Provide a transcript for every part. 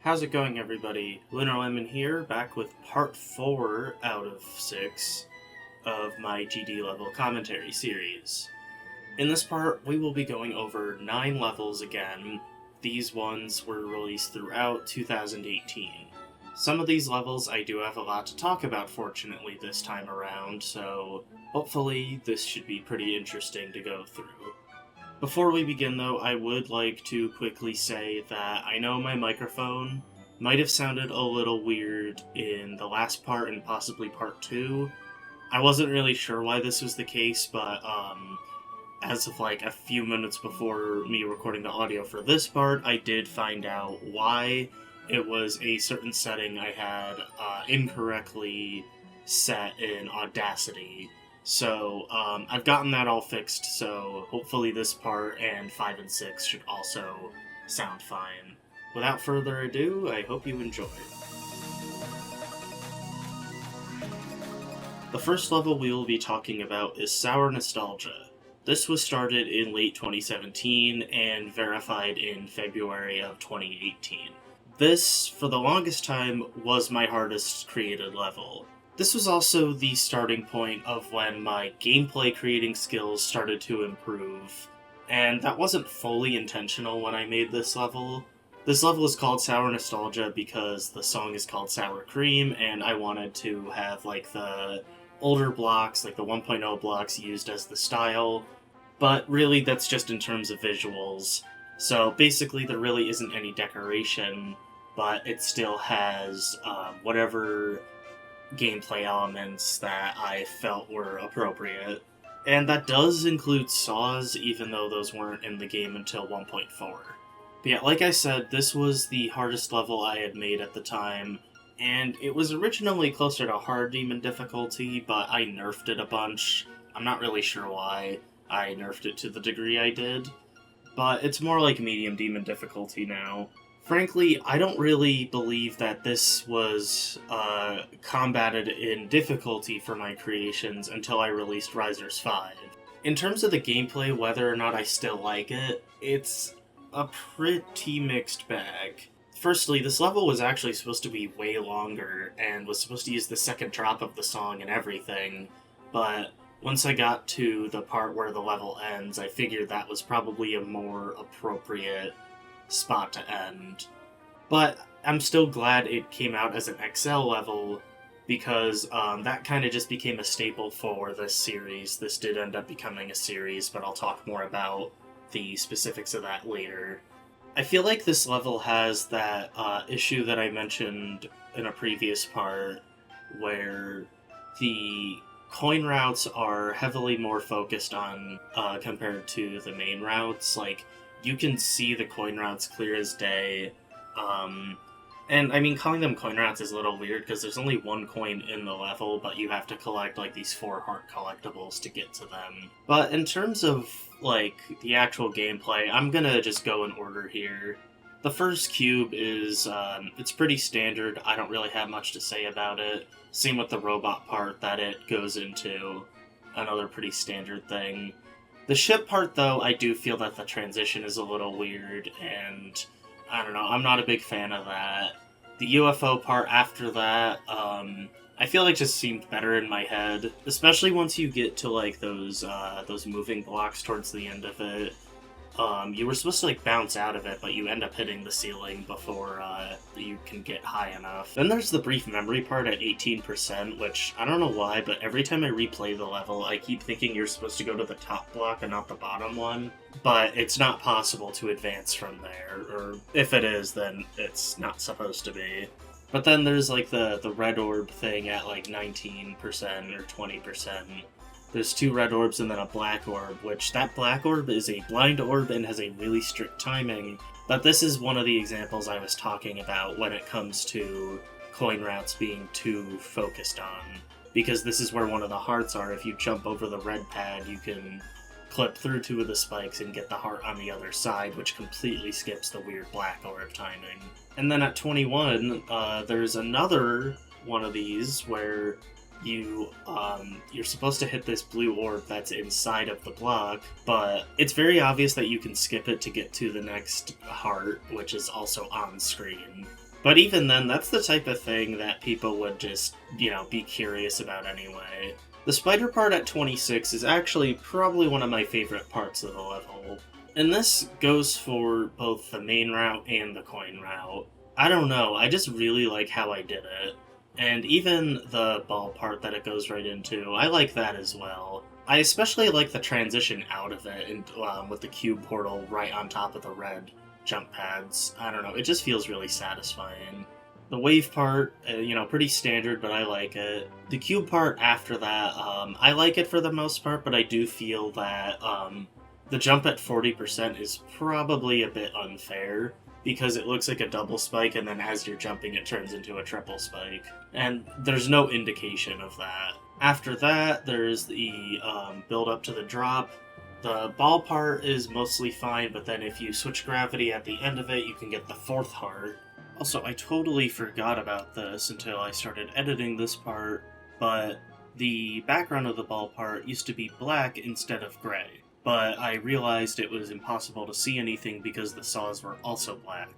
How's it going, everybody? LunarLemon here, back with part 4 out of 6 of my GD level commentary series. In this part, we will be going over 9 levels again. These ones were released throughout 2018. Some of these levels I do have a lot to talk about, fortunately, this time around, so hopefully this should be pretty interesting to go through. Before we begin, though, I would like to quickly say that I know my microphone might have sounded a little weird in the last part and possibly part 2. I wasn't really sure why this was the case, but as of like a few minutes before me recording the audio for this part, I did find out why. It was a certain setting I had incorrectly set in Audacity. So, I've gotten that all fixed, so hopefully this part and 5 and 6 should also sound fine. Without further ado, I hope you enjoy. The first level we will be talking about is Sour Nostalgia. This was started in late 2017 and verified in February of 2018. This, for the longest time, was my hardest created level. This was also the starting point of when my gameplay creating skills started to improve, and that wasn't fully intentional when I made this level. This level is called Sour Nostalgia because the song is called Sour Cream, and I wanted to have like the older blocks, like the 1.0 blocks used as the style, but really that's just in terms of visuals. So basically there really isn't any decoration, but it still has whatever gameplay elements that I felt were appropriate. And that does include saws, even though those weren't in the game until 1.4. But yeah, like I said, this was the hardest level I had made at the time, and it was originally closer to hard demon difficulty, but I nerfed it a bunch. I'm not really sure why I nerfed it to the degree I did, but it's more like medium demon difficulty now. Frankly, I don't really believe that this was combated in difficulty for my creations until I released Risers 5. In terms of the gameplay, whether or not I still like it, it's a pretty mixed bag. Firstly, this level was actually supposed to be way longer, and was supposed to use the second drop of the song and everything, but once I got to the part where the level ends, I figured that was probably a more appropriate spot to end. But I'm still glad it came out as an XL level, because that kind of just became a staple for this series. This did end up becoming a series, but I'll talk more about the specifics of that later. I feel like this level has that issue that I mentioned in a previous part, where the coin routes are heavily more focused on compared to the main routes. Like, you can see the coin routes clear as day, and I mean, calling them coin routes is a little weird because there's only one coin in the level, but you have to collect like these 4 heart collectibles to get to them. But in terms of like the actual gameplay, I'm gonna just go in order here. The first cube is, it's pretty standard. I don't really have much to say about it. Same with the robot part that it goes into, another pretty standard thing. The ship part, though, I do feel that the transition is a little weird, and I don't know, I'm not a big fan of that. The UFO part after that, I feel like just seemed better in my head, especially once you get to like those moving blocks towards the end of it. You were supposed to like bounce out of it, but you end up hitting the ceiling before you can get high enough. Then there's the brief memory part at 18%, which I don't know why, but every time I replay the level, I keep thinking you're supposed to go to the top block and not the bottom one. But it's not possible to advance from there, or if it is, then it's not supposed to be. But then there's like the red orb thing at like 19% or 20%. There's 2 red orbs and then a black orb, which that black orb is a blind orb and has a really strict timing, but this is one of the examples I was talking about when it comes to coin routes being too focused on, because this is where one of the hearts are. If you jump over the red pad, you can clip through 2 of the spikes and get the heart on the other side, which completely skips the weird black orb timing. And then at 21, there's another one of these where you're supposed to hit this blue orb that's inside of the block, but it's very obvious that you can skip it to get to the next heart, which is also on screen. But even then, that's the type of thing that people would just, be curious about anyway. The spider part at 26 is actually probably one of my favorite parts of the level. And this goes for both the main route and the coin route. I don't know, I just really like how I did it. And even the ball part that it goes right into, I like that as well. I especially like the transition out of it and with the cube portal right on top of the red jump pads. I don't know, it just feels really satisfying. The wave part, pretty standard, but I like it. The cube part after that, I like it for the most part, but I do feel that the jump at 40% is probably a bit unfair, because it looks like a double spike, and then as you're jumping it turns into a triple spike. And there's no indication of that. After that, there's the build up to the drop. The ball part is mostly fine, but then if you switch gravity at the end of it, you can get the fourth heart. Also, I totally forgot about this until I started editing this part, but the background of the ball part used to be black instead of gray. But I realized it was impossible to see anything because the saws were also black.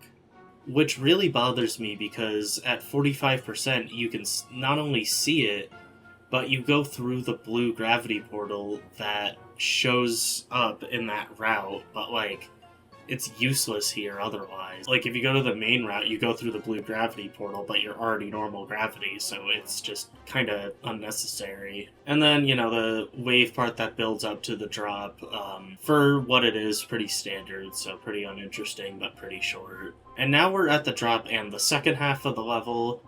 Which really bothers me because at 45% you can not only see it, but you go through the blue gravity portal that shows up in that route, but it's useless here otherwise. If you go to the main route, you go through the blue gravity portal, but you're already normal gravity, so it's just kind of unnecessary. And then, the wave part that builds up to the drop, for what it is, pretty standard, so pretty uninteresting, but pretty short. And now we're at the drop and the second half of the level.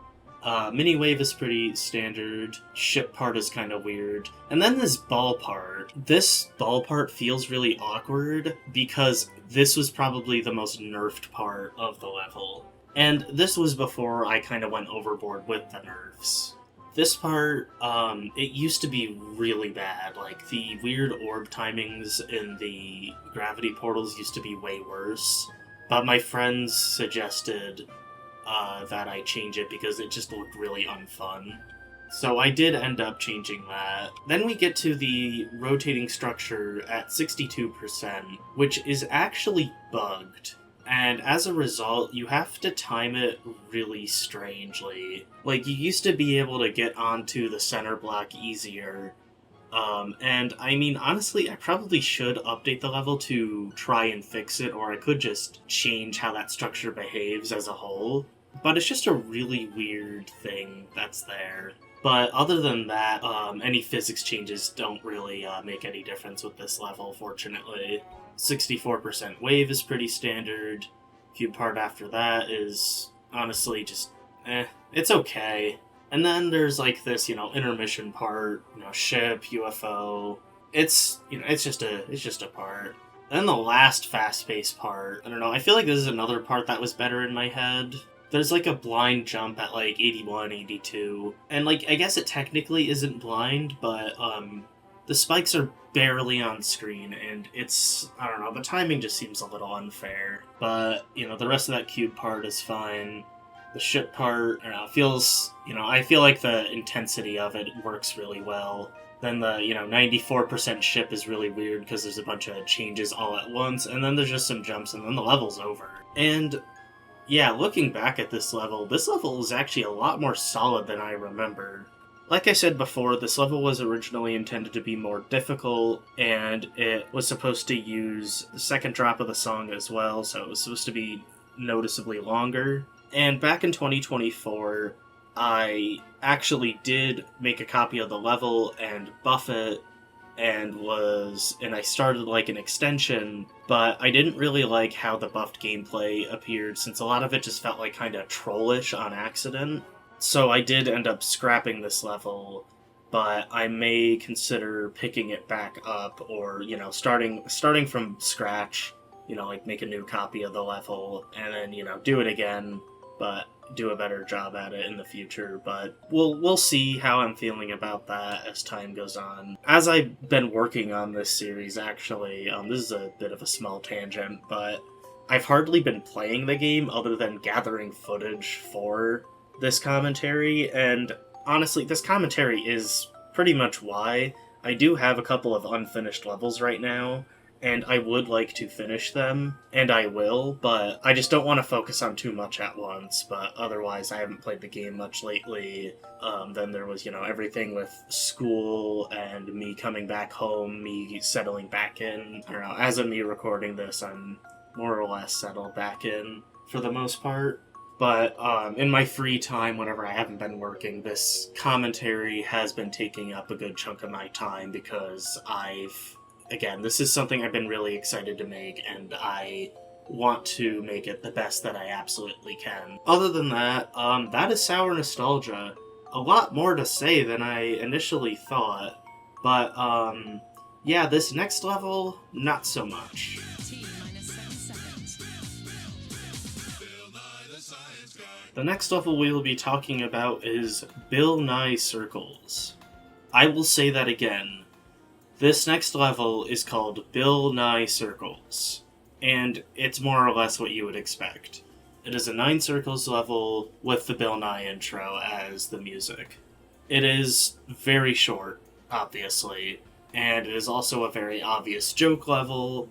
Mini wave is pretty standard, ship part is kind of weird, and then this ball part. This ball part feels really awkward because this was probably the most nerfed part of the level. And this was before I kind of went overboard with the nerfs. This part, it used to be really bad. The weird orb timings in the gravity portals used to be way worse, but my friends suggested that I change it because it just looked really unfun. So I did end up changing that. Then we get to the rotating structure at 62%, which is actually bugged. And as a result, you have to time it really strangely. You used to be able to get onto the center block easier. And I mean, honestly, I probably should update the level to try and fix it, or I could just change how that structure behaves as a whole. But it's just a really weird thing that's there. But other than that, any physics changes don't really make any difference with this level, fortunately. 64% wave is pretty standard. Cube part after that is honestly just, it's okay. And then there's this, intermission part, ship, UFO. It's just a part. And then the last fast-paced part, I don't know, I feel like this is another part that was better in my head. There's a blind jump at 81, 82. And I guess it technically isn't blind, but the spikes are barely on screen, and it's, I don't know, the timing just seems a little unfair. But, the rest of that cube part is fine. The ship part, I don't know, feels, I feel like the intensity of it works really well. Then the, 94% ship is really weird because there's a bunch of changes all at once, and then there's just some jumps, and then the level's over. And yeah, looking back at this level is actually a lot more solid than I remembered. Like I said before, this level was originally intended to be more difficult, and it was supposed to use the second drop of the song as well, so it was supposed to be noticeably longer. And back in 2024, I actually did make a copy of the level and buff it, and I started an extension, but I didn't really like how the buffed gameplay appeared, since a lot of it just felt kind of trollish on accident. So I did end up scrapping this level, but I may consider picking it back up, or, starting from scratch, make a new copy of the level, and then, do it again, but do a better job at it in the future. But we'll see how I'm feeling about that as time goes on. As I've been working on this series, actually, this is a bit of a small tangent, but I've hardly been playing the game other than gathering footage for this commentary, and honestly, this commentary is pretty much why. I do have a couple of unfinished levels right now, and I would like to finish them, and I will, but I just don't want to focus on too much at once. But otherwise, I haven't played the game much lately. Then there was, everything with school and me coming back home, me settling back in. I don't know, as of me recording this, I'm more or less settled back in for the most part. But in my free time, whenever I haven't been working, this commentary has been taking up a good chunk of my time because again, this is something I've been really excited to make, and I want to make it the best that I absolutely can. Other than that, that is Sour Nostalgia. A lot more to say than I initially thought, but yeah, this next level, not so much. The next level we will be talking about is Bill Nye Circles. I will say that again. This next level is called Bill Nye Circles, and it's more or less what you would expect. It is a 9 circles level with the Bill Nye intro as the music. It is very short, obviously, and it is also a very obvious joke level,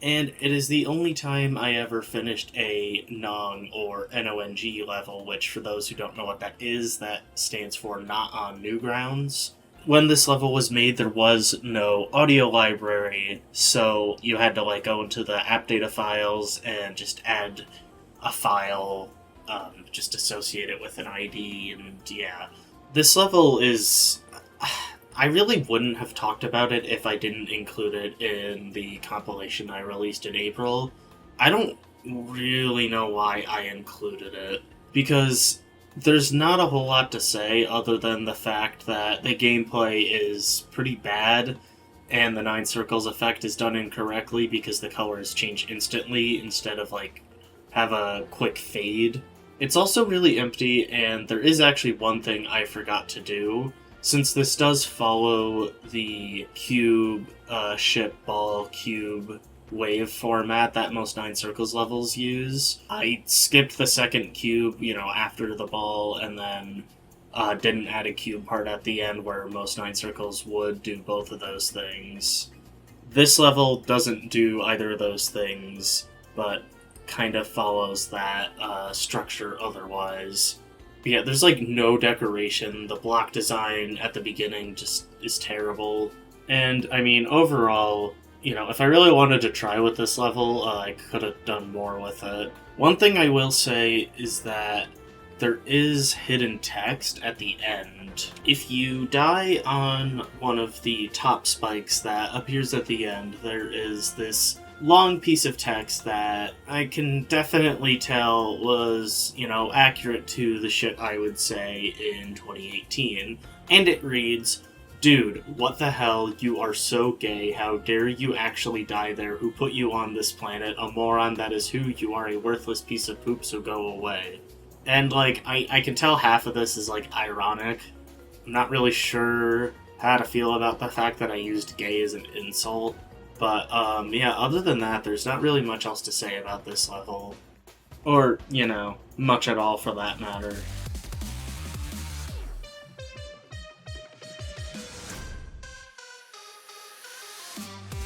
and it is the only time I ever finished a NONG or NONG level, which for those who don't know what that is, that stands for Not on Newgrounds. When this level was made, there was no audio library, so you had to go into the app data files and just add a file, just associate it with an ID, and yeah. This level is... I really wouldn't have talked about it if I didn't include it in the compilation I released in April. I don't really know why I included it, because there's not a whole lot to say other than the fact that the gameplay is pretty bad, and the 9 circles effect is done incorrectly because the colors change instantly instead of, have a quick fade. It's also really empty, and there is actually one thing I forgot to do. Since this does follow the cube, ship, ball, cube wave format that most 9 circles levels use, I skipped the second cube, after the ball, and then didn't add a cube part at the end where most 9 circles would do both of those things. This level doesn't do either of those things, but kind of follows that structure otherwise. But yeah, there's no decoration. The block design at the beginning just is terrible. And I mean, overall, if I really wanted to try with this level, I could have done more with it. One thing I will say is that there is hidden text at the end. If you die on one of the top spikes that appears at the end, there is this long piece of text that I can definitely tell was, accurate to the shit I would say in 2018. And it reads, "Dude, what the hell? You are so gay. How dare you actually die there? Who put you on this planet? A moron, that is who. You are a worthless piece of poop, so go away." And, I can tell half of this is, ironic. I'm not really sure how to feel about the fact that I used gay as an insult. But, yeah, other than that, there's not really much else to say about this level. Or, much at all for that matter.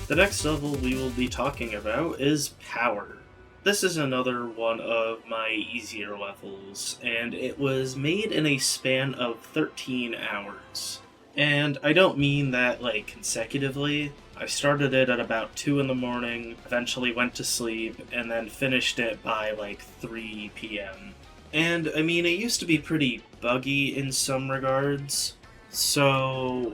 The next level we will be talking about is Power. This is another one of my easier levels, and it was made in a span of 13 hours. And I don't mean that, consecutively. I started it at about 2 in the morning, eventually went to sleep, and then finished it by 3 p.m. And, I mean, it used to be pretty buggy in some regards, so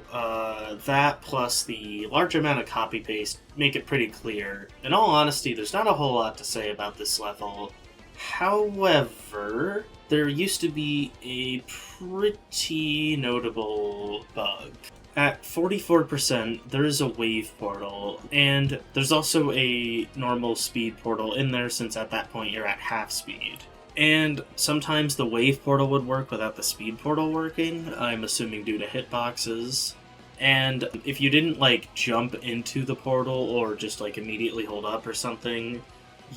that plus the large amount of copy-paste make it pretty clear. In all honesty, there's not a whole lot to say about this level. However, there used to be a pretty notable bug. At 44%, there is a wave portal, and there's also a normal speed portal in there since at that point you're at half speed. And sometimes the wave portal would work without the speed portal working, I'm assuming due to hitboxes. And if you didn't, jump into the portal or just, immediately hold up or something,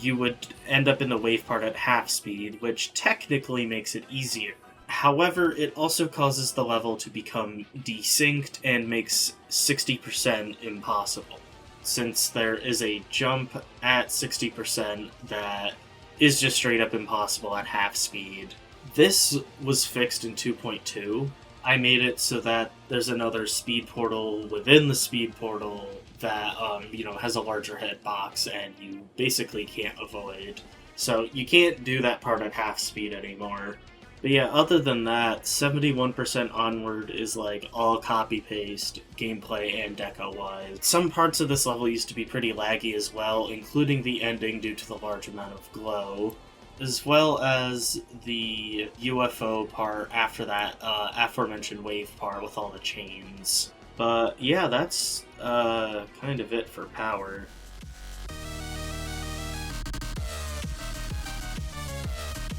you would end up in the wave part at half speed, which technically makes it easier. However, it also causes the level to become desynced and makes 60% impossible. since there is a jump at 60% that is just straight up impossible at half speed. This was fixed in 2.2. I made it so that there's another speed portal within the speed portal that, has a larger hitbox and you basically can't avoid. So you can't do that part at half speed anymore. But yeah, other than that, 71% onward is like all copy-paste, gameplay and deco-wise. Some parts of this level used to be pretty laggy as well, including the ending due to the large amount of glow, as well as the UFO part after that aforementioned wave part with all the chains. But yeah, that's kind of it for power.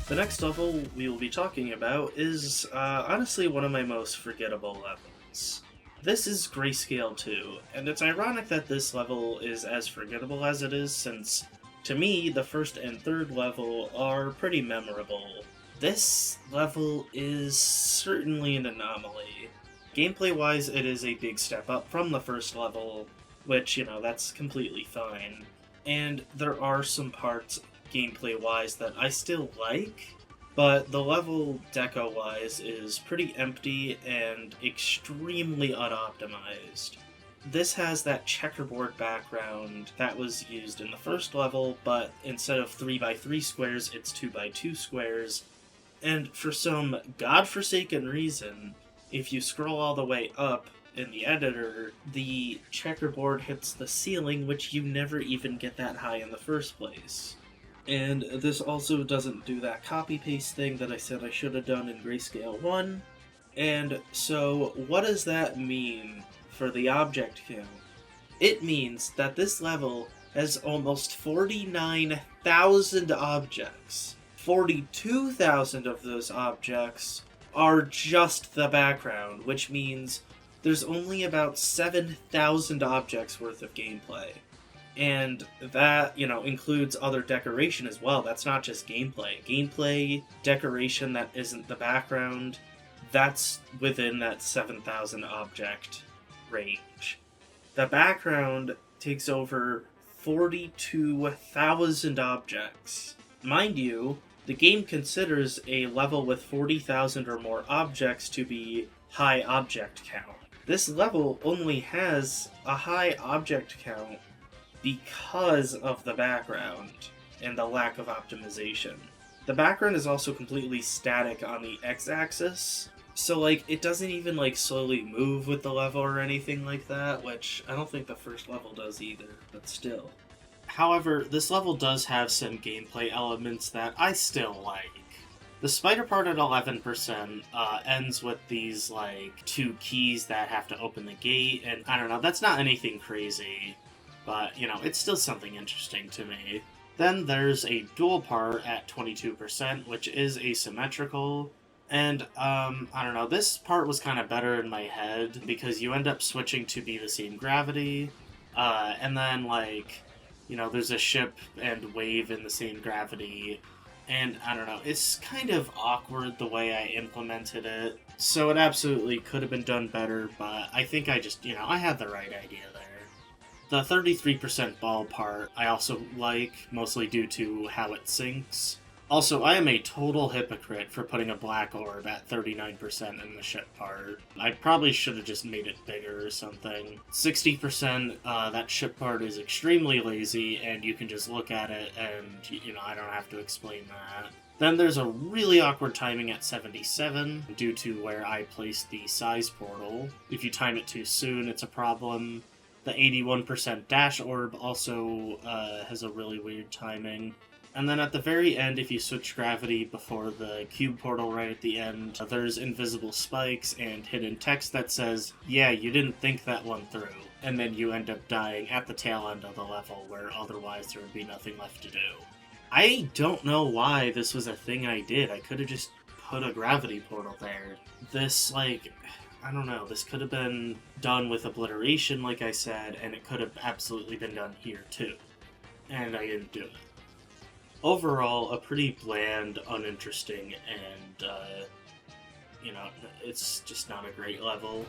The next level we will be talking about is honestly one of my most forgettable levels. This is Grayscale 2, and it's ironic that this level is as forgettable as it is, since to me the first and third level are pretty memorable. This level is certainly an anomaly. Gameplay-wise, it is a big step up from the first level, which, that's completely fine. And there are some parts gameplay-wise that I still like, but the level deco-wise is pretty empty and extremely unoptimized. This has that checkerboard background that was used in the first level, but instead of 3x3 squares, it's 2x2 squares, and for some godforsaken reason, if you scroll all the way up in the editor, the checkerboard hits the ceiling, which you never even get that high in the first place. And this also doesn't do that copy-paste thing that I said I should have done in Grayscale 1. And so, what does that mean for the object count? It means that this level has almost 49,000 objects. 42,000 of those objects are just the background, which means there's only about 7,000 objects worth of gameplay. And that, includes other decoration as well. That's not just gameplay. Gameplay, decoration that isn't the background, that's within that 7,000 object range. The background takes over 42,000 objects. Mind you, the game considers a level with 40,000 or more objects to be high object count. This level only has a high object count because of the background and the lack of optimization. The background is also completely static on the x-axis, so it doesn't even slowly move with the level or anything like that, which I don't think the first level does either, but still. However, this level does have some gameplay elements that I still like. The spider part at 11% ends with these two keys that have to open the gate, and I don't know, that's not anything crazy, but it's still something interesting to me. Then there's a dual part at 22%, which is asymmetrical, and I don't know, this part was kind of better in my head because you end up switching to be the same gravity, and then there's a ship and wave in the same gravity. And I don't know, it's kind of awkward the way I implemented it. So it absolutely could have been done better, but I think I just, I had the right idea there. The 33% ball part I also like, mostly due to how it syncs. Also, I am a total hypocrite for putting a black orb at 39% in the ship part. I probably should have just made it bigger or something. 60%, that ship part is extremely lazy, and you can just look at it and, I don't have to explain that. Then there's a really awkward timing at 77, due to where I placed the size portal. If you time it too soon, it's a problem. The 81% dash orb also has a really weird timing. And then at the very end, if you switch gravity before the cube portal right at the end, there's invisible spikes and hidden text that says, yeah, you didn't think that one through. And then you end up dying at the tail end of the level, where otherwise there would be nothing left to do. I don't know why this was a thing I did. I could have just put a gravity portal there. This, I don't know, this could have been done with obliteration, like I said, and it could have absolutely been done here too. And I didn't do it. Overall, a pretty bland, uninteresting, and, it's just not a great level.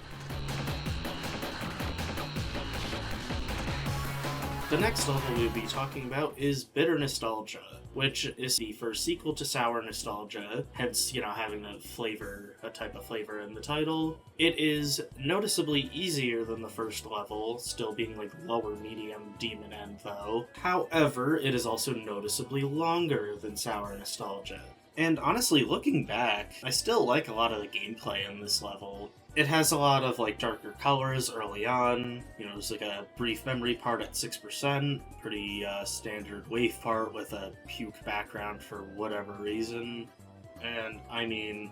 The next level we'll be talking about is Bitter Nostalgia, which is the first sequel to Sour Nostalgia, hence, having a type of flavor in the title. It is noticeably easier than the first level, still being like lower medium Demon End though. However, it is also noticeably longer than Sour Nostalgia. And honestly, looking back, I still like a lot of the gameplay in this level. It has a lot of darker colors early on. There's a brief memory part at 6%, pretty standard wave part with a puke background for whatever reason. And I mean,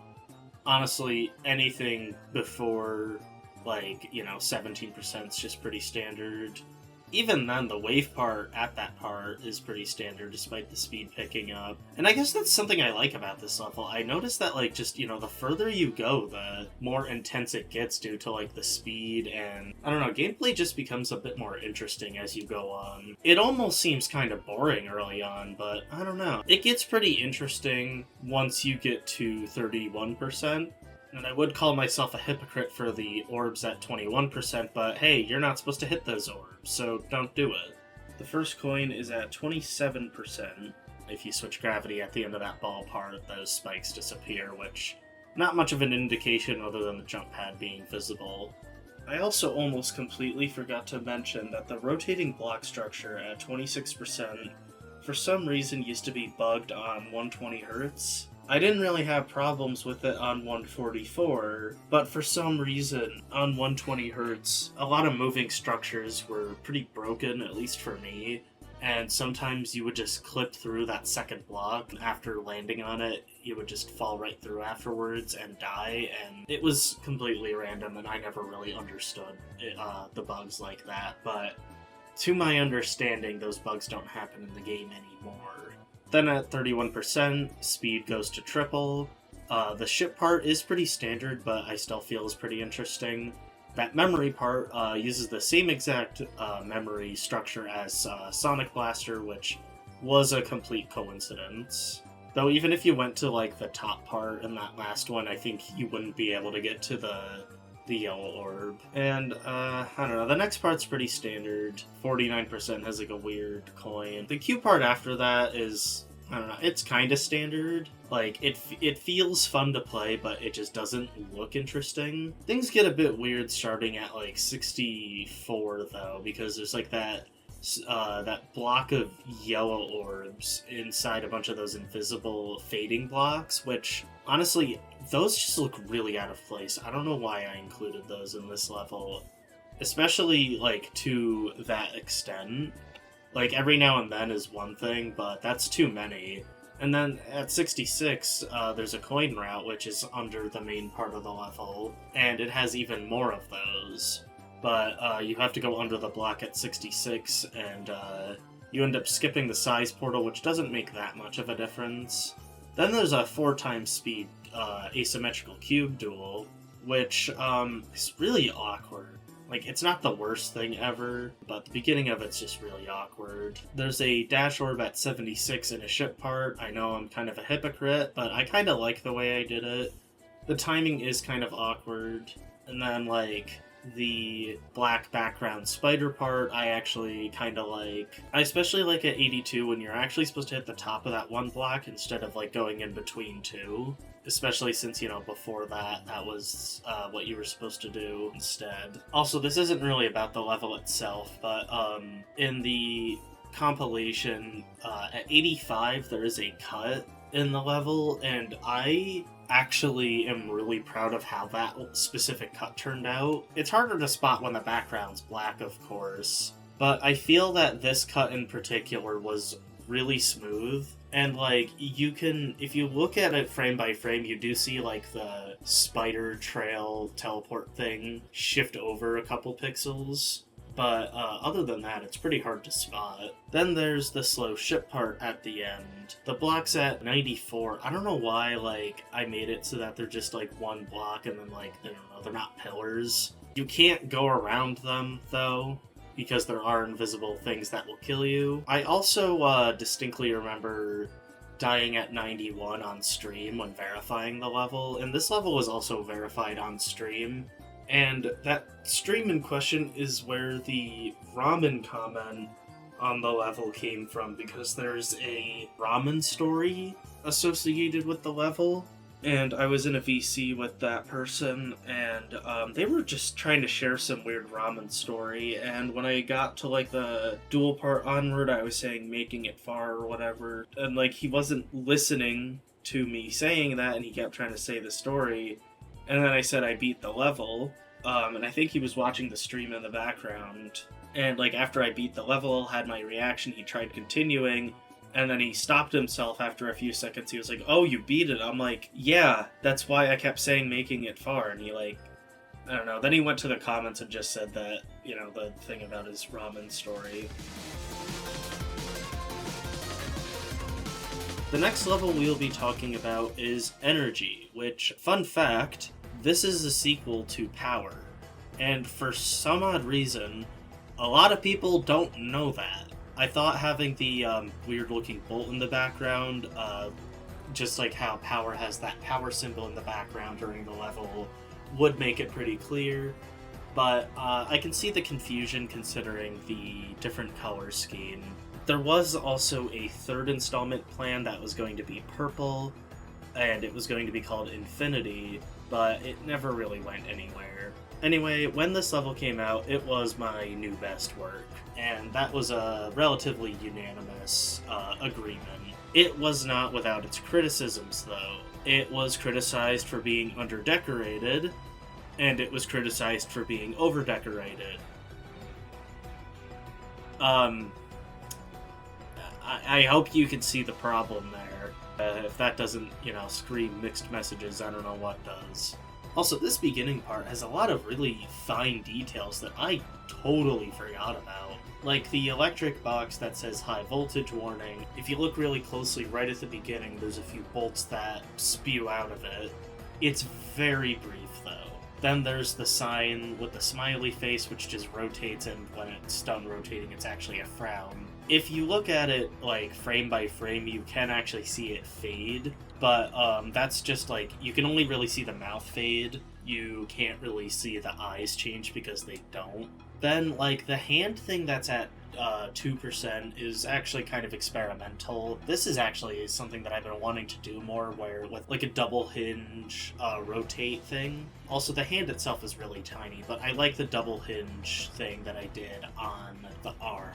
honestly, anything before 17% is just pretty standard. Even then, the wave part at that part is pretty standard despite the speed picking up. And I guess that's something I like about this level. I noticed that, the further you go, the more intense it gets due to, the speed and, I don't know, gameplay just becomes a bit more interesting as you go on. It almost seems kind of boring early on, but I don't know. It gets pretty interesting once you get to 31%. And I would call myself a hypocrite for the orbs at 21%, but hey, you're not supposed to hit those orbs, so don't do it. The first coin is at 27%. If you switch gravity at the end of that ball part, those spikes disappear, which, not much of an indication other than the jump pad being visible. I also almost completely forgot to mention that the rotating block structure at 26% for some reason used to be bugged on 120Hz. I didn't really have problems with it on 144, but for some reason, on 120Hz, a lot of moving structures were pretty broken, at least for me, and sometimes you would just clip through that second block, and after landing on it, you would just fall right through afterwards and die, and it was completely random, and I never really understood the bugs like that, but to my understanding, those bugs don't happen in the game anymore. Then at 31%, speed goes to triple. The ship part is pretty standard, but I still feel is pretty interesting. That memory part uses the same exact memory structure as Sonic Blaster, which was a complete coincidence. Though even if you went to the top part in that last one, I think you wouldn't be able to get to the yellow orb. And, I don't know, the next part's pretty standard. 49% has a weird coin. The Q part after that is, I don't know, it's kind of standard. It feels fun to play, but it just doesn't look interesting. Things get a bit weird starting at 64 though, because there's that block of yellow orbs inside a bunch of those invisible fading blocks, which, honestly, those just look really out of place. I don't know why I included those in this level, especially, to that extent. Every now and then is one thing, but that's too many. And then at 66, there's a coin route, which is under the main part of the level, and it has even more of those. But you have to go under the block at 66, and you end up skipping the size portal, which doesn't make that much of a difference. Then there's a 4x speed asymmetrical cube duel, which is really awkward. It's not the worst thing ever, but the beginning of it's just really awkward. There's a dash orb at 76 in a ship part. I know I'm kind of a hypocrite, but I kind of like the way I did it. The timing is kind of awkward. And then, the black background spider part, I actually kind of like. I especially like at 82 when you're actually supposed to hit the top of that one block instead of going in between two. Especially since, before that was what you were supposed to do instead. Also, this isn't really about the level itself, but in the compilation, at 85, there is a cut in the level, and I actually am really proud of how that specific cut turned out. It's harder to spot when the background's black, of course, but I feel that this cut in particular was really smooth. And, you can, if you look at it frame by frame, you do see, the spider trail teleport thing shift over a couple pixels. But, other than that, it's pretty hard to spot. Then there's the slow ship part at the end. The block's at 94. I don't know why, I made it so that they're just, one block and then, I don't know, they're not pillars. You can't go around them, though, because there are invisible things that will kill you. I also distinctly remember dying at 91 on stream when verifying the level, and this level was also verified on stream. And that stream in question is where the ramen comment on the level came from, because there's a ramen story associated with the level. And I was in a VC with that person, and they were just trying to share some weird ramen story. And when I got to like the dual part onward, I was saying making it far or whatever. And like he wasn't listening to me saying that, and he kept trying to say the story. And then I said I beat the level, and I think he was watching the stream in the background. And like after I beat the level, had my reaction, he tried continuing. And then he stopped himself after a few seconds. He was like, "Oh, you beat it." I'm like, "Yeah, that's why I kept saying making it far." And he like, I don't know. Then he went to the comments and just said that, you know, the thing about his ramen story. The next level we'll be talking about is Energy, which, fun fact, this is a sequel to Power. And for some odd reason, a lot of people don't know that. I thought having the weird-looking bolt in the background, just like how Power has that power symbol in the background during the level, would make it pretty clear. But I can see the confusion considering the different color scheme. There was also a third installment planned that was going to be purple, and it was going to be called Infinity, but it never really went anywhere. Anyway, when this level came out, it was my new best work, and that was a relatively unanimous agreement. It was not without its criticisms, though. It was criticized for being underdecorated, and it was criticized for being overdecorated. I hope you can see the problem there. If that doesn't, scream mixed messages, I don't know what does. Also, this beginning part has a lot of really fine details that I totally forgot about. Like the electric box that says high voltage warning. If you look really closely right at the beginning, there's a few bolts that spew out of it. It's very brief though. Then there's the sign with the smiley face, which just rotates, and when it's done rotating, it's actually a frown. If you look at it like frame by frame, you can actually see it fade. But that's just like, you can only really see the mouth fade. You can't really see the eyes change because they don't. Then, like, the hand thing that's at 2% is actually kind of experimental. This is actually something that I've been wanting to do more, where with like a double hinge rotate thing. Also, the hand itself is really tiny, but I like the double hinge thing that I did on the arm.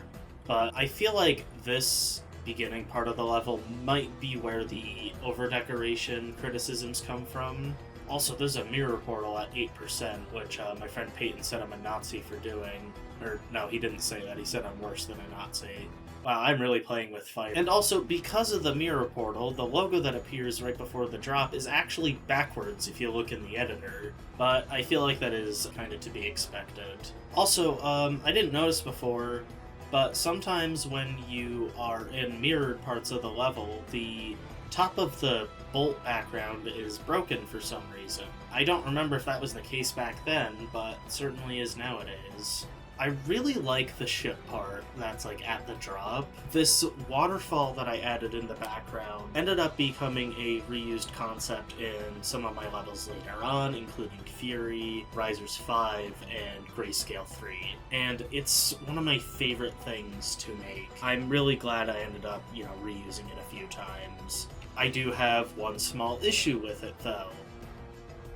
But I feel like this beginning part of the level might be where the over-decoration criticisms come from. Also, there's a mirror portal at 8%, which my friend Peyton said I'm a Nazi for doing. Or, no, he didn't say that. He said I'm worse than a Nazi. Wow, I'm really playing with fire. And also, because of the mirror portal, the logo that appears right before the drop is actually backwards if you look in the editor. But I feel like that is kind of to be expected. Also, I didn't notice before, but sometimes when you are in mirrored parts of the level, the top of the bolt background is broken for some reason. I don't remember if that was the case back then, but certainly is nowadays. I really like the ship part that's like at the drop. This waterfall that I added in the background ended up becoming a reused concept in some of my levels later on, including Fury, Risers 5, and Grayscale 3. And it's one of my favorite things to make. I'm really glad I ended up, reusing it a few times. I do have one small issue with it, though.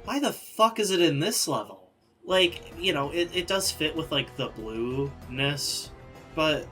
Why the fuck is it in this level? Like, it does fit with, like, the blueness, but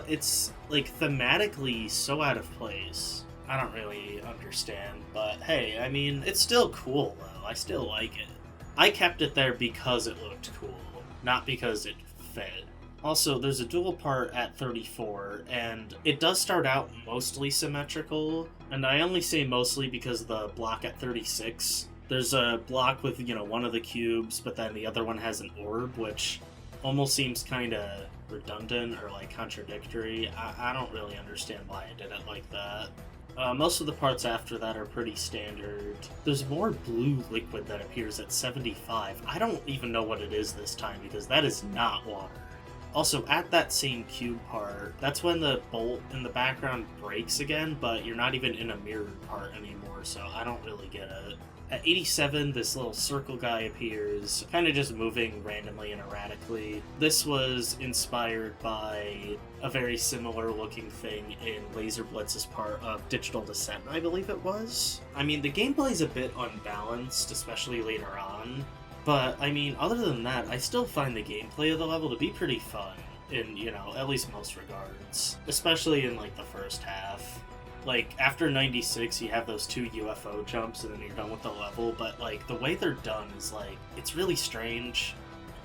it's, like, thematically so out of place. I don't really understand, but hey, I mean, it's still cool, though. I still like it. I kept it there because it looked cool, not because it fit. Also, there's a dual part at 34, and it does start out mostly symmetrical, and I only say mostly because the block at 36, there's a block with, one of the cubes, but then the other one has an orb, which almost seems kind of redundant or, like, contradictory. I don't really understand why I did it like that. Most of the parts after that are pretty standard. There's more blue liquid that appears at 75. I don't even know what it is this time, because that is not water. Also, at that same cube part, that's when the bolt in the background breaks again, but you're not even in a mirrored part anymore, so I don't really get it. At 87, this little circle guy appears, kind of just moving randomly and erratically. This was inspired by a very similar looking thing in Laser Blitz's part of Digital Descent, I believe it was. I mean, the gameplay's a bit unbalanced, especially later on, but I mean, other than that, I still find the gameplay of the level to be pretty fun, in, at least most regards. Especially in, like, the first half. Like, after 96, you have those 2 UFO jumps, and then you're done with the level, but, like, the way they're done is, like, it's really strange.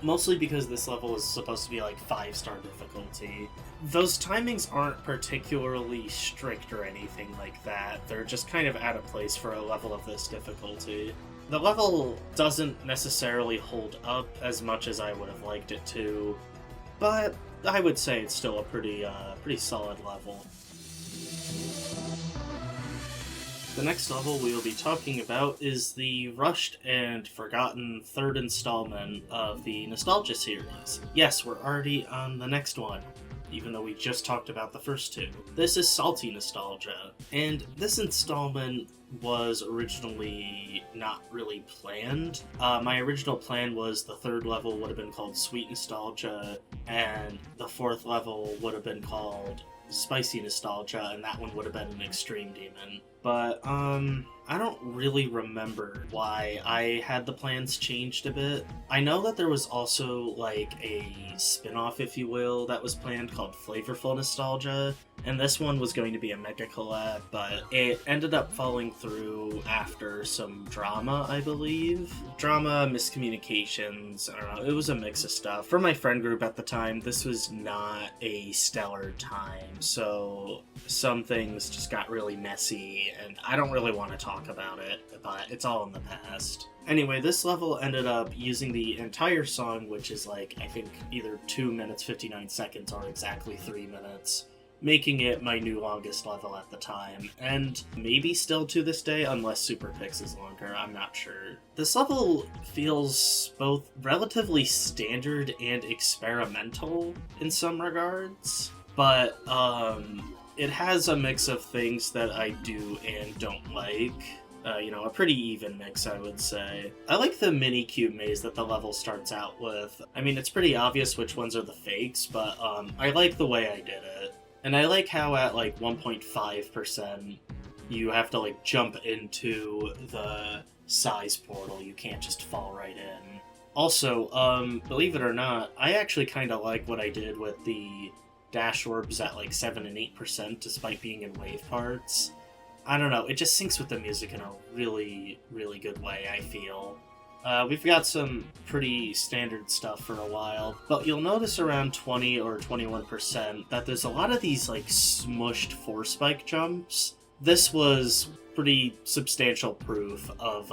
Mostly because this level is supposed to be, like, 5-star difficulty. Those timings aren't particularly strict or anything like that. They're just kind of out of place for a level of this difficulty. The level doesn't necessarily hold up as much as I would have liked it to, but I would say it's still a pretty solid level. The next level we will be talking about is the rushed and forgotten third installment of the Nostalgia series. Yes, we're already on the next one, even though we just talked about the first 2. This is Salty Nostalgia, and this installment was originally not really planned. My original plan was the 3rd level would have been called Sweet Nostalgia, and the 4th level would have been called Spicy Nostalgia, and that one would have been an Extreme Demon. But, I don't really remember why I had the plans changed a bit. I know that there was also, like, a spin-off, if you will, that was planned called Flavorful Nostalgia, and this one was going to be a mega collab, but it ended up falling through after some drama, I believe. Drama, miscommunications, I don't know, it was a mix of stuff. For my friend group at the time, this was not a stellar time, so some things just got really messy, and I don't really want to talk about it, but it's all in the past. Anyway, this level ended up using the entire song, which is like, I think, either 2 minutes 59 seconds or exactly 3 minutes, making it my new longest level at the time, and maybe still to this day, unless Super Pix is longer, I'm not sure. This level feels both relatively standard and experimental in some regards, but it has a mix of things that I do and don't like. A pretty even mix, I would say. I like the mini cube maze that the level starts out with. I mean, it's pretty obvious which ones are the fakes, but I like the way I did it. And I like how at like 1.5%, you have to like jump into the size portal. You can't just fall right in. Also, believe it or not, I actually kind of like what I did with the dash orbs at like 7 and 8% despite being in wave parts. I don't know, it just syncs with the music in a really, really good way, I feel. We've got some pretty standard stuff for a while, but you'll notice around 20 or 21% that there's a lot of these like smushed 4-spike jumps. This was pretty substantial proof of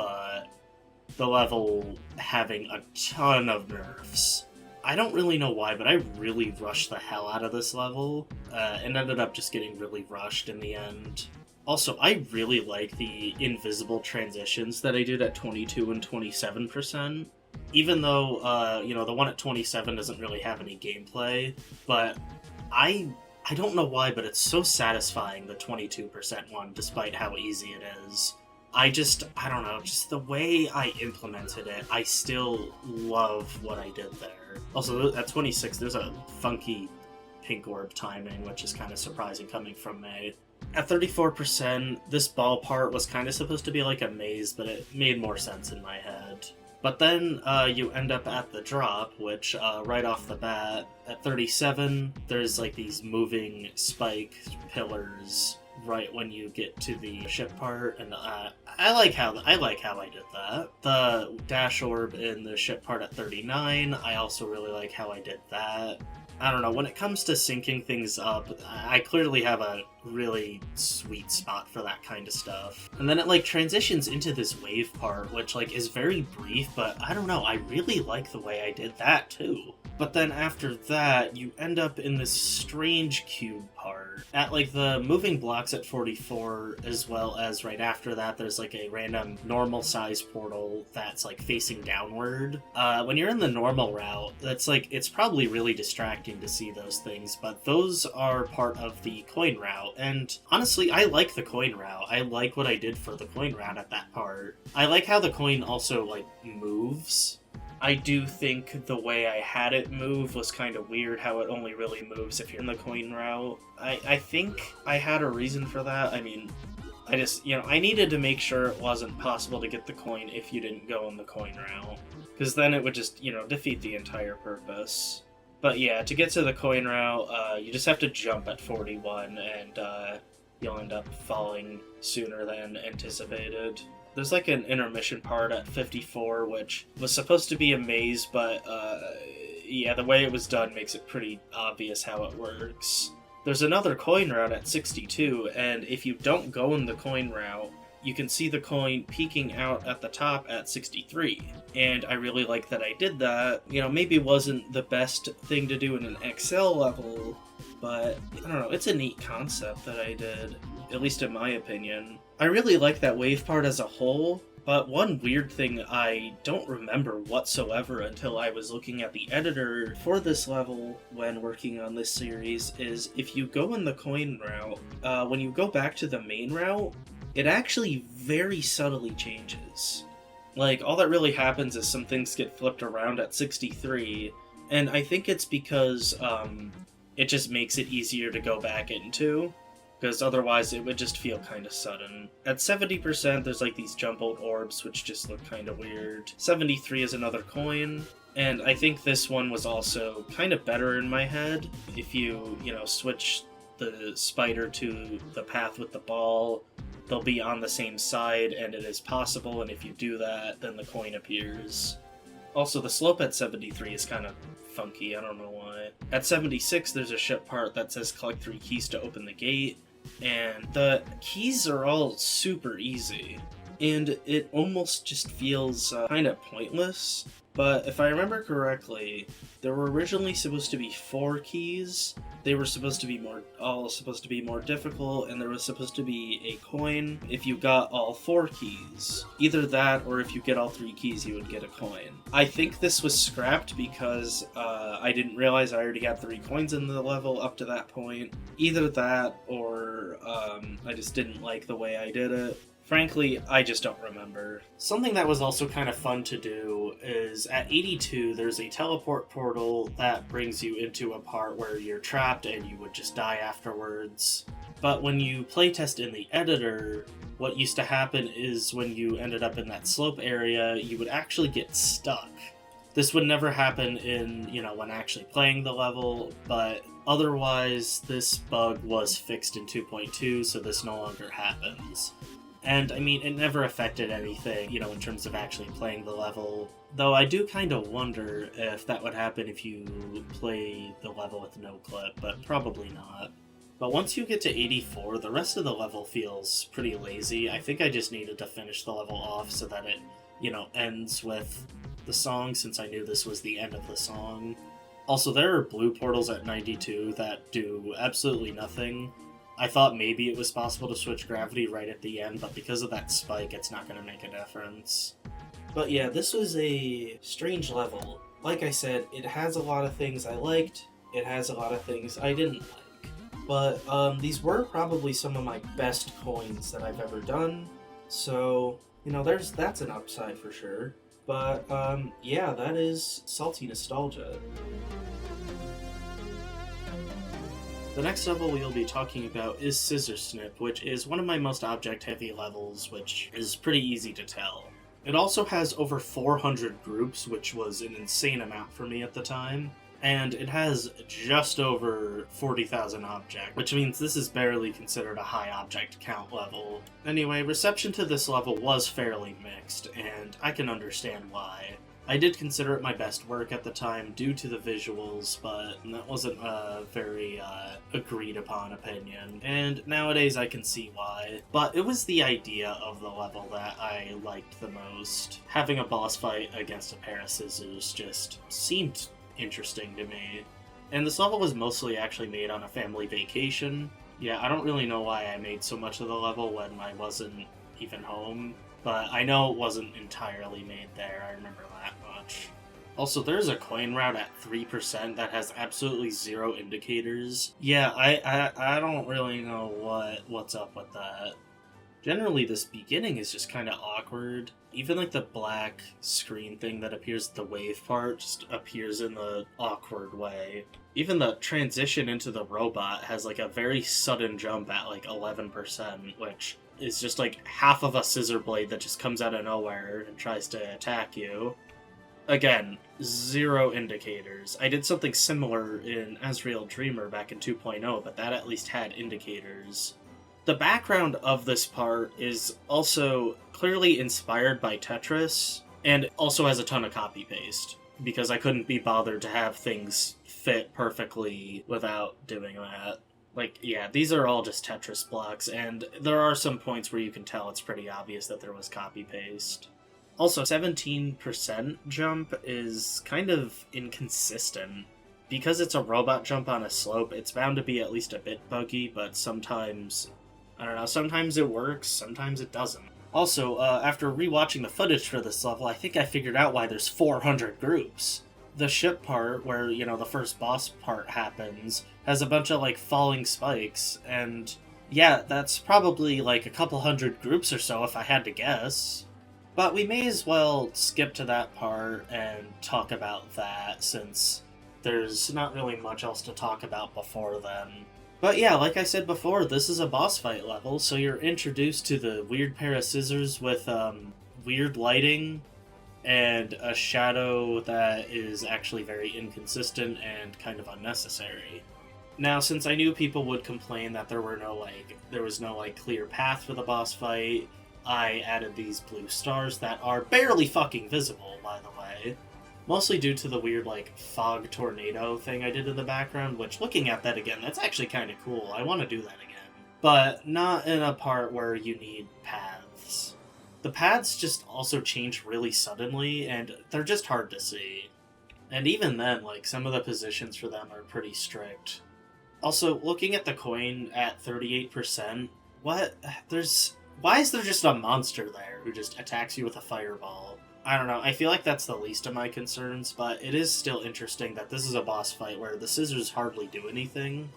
the level having a ton of nerfs. I don't really know why, but I really rushed the hell out of this level, and ended up just getting really rushed in the end. Also, I really like the invisible transitions that I did at 22 and 27%. Even though, the one at 27 doesn't really have any gameplay, but I don't know why, but it's so satisfying, the 22% one, despite how easy it is. I don't know, just the way I implemented it, I still love what I did there. Also, at 26, there's a funky pink orb timing, which is kind of surprising coming from me. At 34%, this ball part was kind of supposed to be like a maze, but it made more sense in my head. But then you end up at the drop, which right off the bat, at 37, there's like these moving spike pillars right when you get to the ship part, and I like how I did that. The dash orb in the ship part at 39, I also really like how I did that. I don't know, when it comes to syncing things up, I clearly have a really sweet spot for that kind of stuff. And then it like transitions into this wave part, which like is very brief, but I don't know, I really like the way I did that too. But then after that, you end up in this strange cube part. part. At like the moving blocks at 44, as well as right after that, there's like a random normal size portal that's like facing downward. When you're in the normal route, that's like, it's probably really distracting to see those things, but those are part of the coin route. And honestly, I like the coin route. I like what I did for the coin route at that part. I like how the coin also like moves. I do think the way I had it move was kind of weird, how it only really moves if you're in the coin route. I think I had a reason for that. I mean, I just, I needed to make sure it wasn't possible to get the coin if you didn't go in the coin route. Because then it would just, defeat the entire purpose. But yeah, to get to the coin route, you just have to jump at 41, and you'll end up falling sooner than anticipated. There's like an intermission part at 54, which was supposed to be a maze, but yeah, the way it was done makes it pretty obvious how it works. There's another coin route at 62, and if you don't go in the coin route, you can see the coin peeking out at the top at 63. And I really like that I did that. Maybe it wasn't the best thing to do in an XL level, but I don't know, it's a neat concept that I did, at least in my opinion. I really like that wave part as a whole, but one weird thing I don't remember whatsoever until I was looking at the editor for this level when working on this series is if you go in the coin route, when you go back to the main route, it actually very subtly changes. Like, all that really happens is some things get flipped around at 63, and I think it's because it just makes it easier to go back into. Because otherwise it would just feel kind of sudden. At 70%, there's like these jumbled orbs, which just look kind of weird. 73 is another coin, and I think this one was also kind of better in my head. If you, switch the spider to the path with the ball, they'll be on the same side, and it is possible, and if you do that, then the coin appears. Also, the slope at 73 is kind of funky, I don't know why. At 76, there's a ship part that says collect 3 keys to open the gate, and the keys are all super easy, and it almost just feels kind of pointless. But if I remember correctly, there were originally supposed to be 4 keys. They were supposed to be more difficult, and there was supposed to be a coin if you got all 4 keys. Either that, or if you get all 3 keys, you would get a coin. I think this was scrapped because I didn't realize I already had 3 coins in the level up to that point. Either that, or I just didn't like the way I did it. Frankly, I just don't remember. Something that was also kind of fun to do is at 82, there's a teleport portal that brings you into a part where you're trapped and you would just die afterwards. But when you playtest in the editor, what used to happen is when you ended up in that slope area, you would actually get stuck. This would never happen in, when actually playing the level, but otherwise this bug was fixed in 2.2, so this no longer happens. And, I mean, it never affected anything, in terms of actually playing the level. Though I do kind of wonder if that would happen if you play the level with no clip, but probably not. But once you get to 84, the rest of the level feels pretty lazy. I think I just needed to finish the level off so that it, ends with the song, since I knew this was the end of the song. Also, there are blue portals at 92 that do absolutely nothing. I thought maybe it was possible to switch gravity right at the end, but because of that spike, it's not going to make a difference. But yeah, this was a strange level. Like I said, it has a lot of things I liked, it has a lot of things I didn't like. But these were probably some of my best coins that I've ever done, so, that's an upside for sure. But yeah, that is Salty Nostalgia. The next level we will be talking about is Scissor Snip, which is one of my most object-heavy levels, which is pretty easy to tell. It also has over 400 groups, which was an insane amount for me at the time, and it has just over 40,000 objects, which means this is barely considered a high object count level. Anyway, reception to this level was fairly mixed, and I can understand why. I did consider it my best work at the time due to the visuals, but that wasn't a very agreed upon opinion, and nowadays I can see why. But it was the idea of the level that I liked the most. Having a boss fight against a pair of scissors just seemed interesting to me. And this level was mostly actually made on a family vacation. Yeah, I don't really know why I made so much of the level when I wasn't even home, but I know it wasn't entirely made there, I remember that much. Also, there's a coin route at 3% that has absolutely zero indicators. Yeah, I don't really know what's up with that. Generally, this beginning is just kind of awkward. Even like the black screen thing that appears at the wave part just appears in the awkward way. Even the transition into the robot has like a very sudden jump at like 11%, which is just like half of a scissor blade that just comes out of nowhere and tries to attack you. Again, zero indicators. I did something similar in Asriel Dreamer back in 2.0, but that at least had indicators. The background of this part is also clearly inspired by Tetris, and also has a ton of copy-paste, because I couldn't be bothered to have things fit perfectly without doing that. Like, yeah, these are all just Tetris blocks, and there are some points where you can tell it's pretty obvious that there was copy-paste. Also, 17% jump is kind of inconsistent. Because it's a robot jump on a slope, it's bound to be at least a bit buggy, but sometimes, I don't know, sometimes it works, sometimes it doesn't. Also, after rewatching the footage for this level, I think I figured out why there's 400 groups. The ship part, where, you know, the first boss part happens, has a bunch of, like, falling spikes, and yeah, that's probably, like, a couple hundred groups or so if I had to guess. But we may as well skip to that part and talk about that, since there's not really much else to talk about before then. But yeah, like I said before, this is a boss fight level, so you're introduced to the weird pair of scissors with weird lighting and a shadow that is actually very inconsistent and kind of unnecessary. Now, since I knew people would complain that there was no clear path for the boss fight, I added these blue stars that are barely fucking visible, by the way. Mostly due to the weird, fog tornado thing I did in the background, which, looking at that again, that's actually kind of cool. I want to do that again. But not in a part where you need paths. The paths just also change really suddenly, and they're just hard to see. And even then, some of the positions for them are pretty strict. Also, looking at the coin at 38%, why is there just a monster there who just attacks you with a fireball? I don't know, I feel like that's the least of my concerns, but it is still interesting that this is a boss fight where the scissors hardly do anything.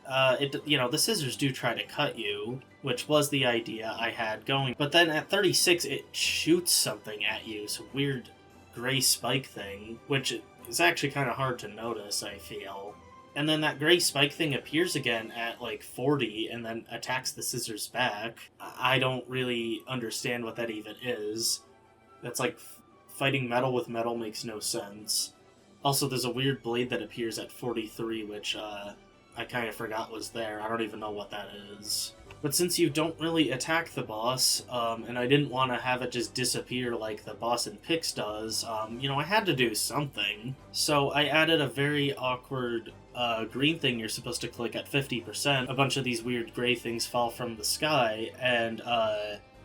The scissors do try to cut you, which was the idea I had going, but then at 36 it shoots something at you, some weird gray spike thing, which is actually kind of hard to notice, I feel. And then that gray spike thing appears again at 40 and then attacks the scissors back. I don't really understand what that even is. That's like fighting metal with metal makes no sense. Also, there's a weird blade that appears at 43, which I kind of forgot was there. I don't even know what that is. But since you don't really attack the boss, and I didn't want to have it just disappear like the boss in Pix does, I had to do something. So I added a very awkward green thing you're supposed to click at 50%. A bunch of these weird gray things fall from the sky, and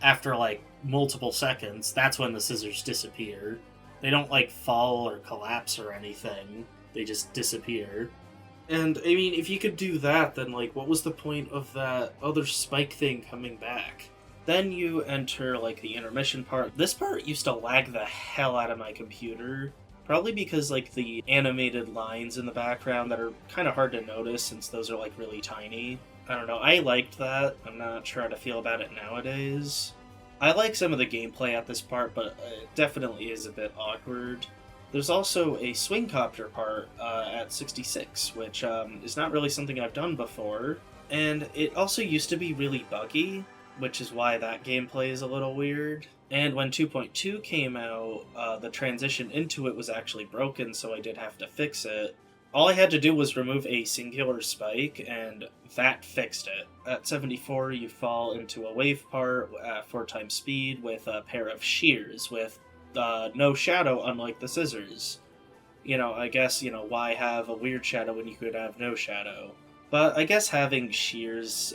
after multiple seconds, that's when the scissors disappear. They don't fall or collapse or anything. They just disappear. And, I mean, if you could do that, then, what was the point of that other spike thing coming back? Then you enter, the intermission part. This part used to lag the hell out of my computer. Probably because, the animated lines in the background that are kind of hard to notice since those are, really tiny. I don't know, I liked that. I'm not sure how to feel about it nowadays. I like some of the gameplay at this part, but it definitely is a bit awkward. There's also a swing copter part at 66, which is not really something I've done before. And it also used to be really buggy, which is why that gameplay is a little weird. And when 2.2 came out, the transition into it was actually broken, so I did have to fix it. All I had to do was remove a singular spike, and that fixed it. At 74, you fall into a wave part at 4 times speed with a pair of shears with no shadow, unlike the scissors. I guess, why have a weird shadow when you could have no shadow? But I guess having shears,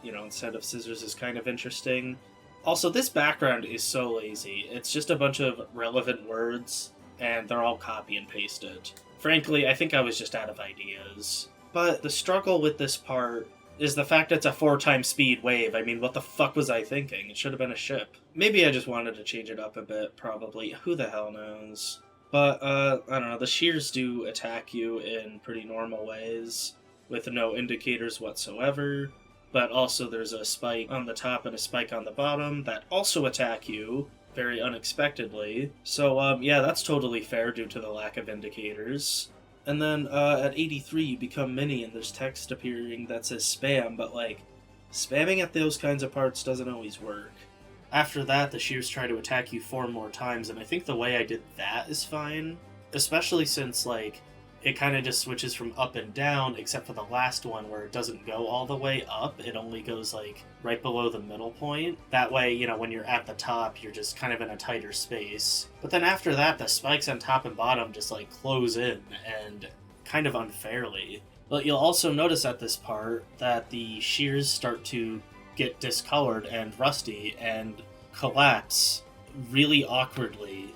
instead of scissors is kind of interesting. Also, this background is so lazy. It's just a bunch of relevant words, and they're all copy and pasted. Frankly, I think I was just out of ideas. But the struggle with this part is the fact it's a 4-time speed wave. I mean, what the fuck was I thinking? It should have been a ship. Maybe I just wanted to change it up a bit, probably. Who the hell knows? But, I don't know, the shears do attack you in pretty normal ways, with no indicators whatsoever, but also there's a spike on the top and a spike on the bottom that also attack you, very unexpectedly. So, yeah, that's totally fair due to the lack of indicators. And then, at 83, you become mini, and there's text appearing that says spam, but, like, spamming at those kinds of parts doesn't always work. After that, the shears try to attack you 4 more times, and I think the way I did that is fine. Especially since, like, it kind of just switches from up and down, except for the last one where it doesn't go all the way up. It only goes, like, right below the middle point. That way, you know, when you're at the top, you're just kind of in a tighter space. But then after that, the spikes on top and bottom just, like, close in, and kind of unfairly. But you'll also notice at this part that the shears start to get discolored and rusty and collapse really awkwardly.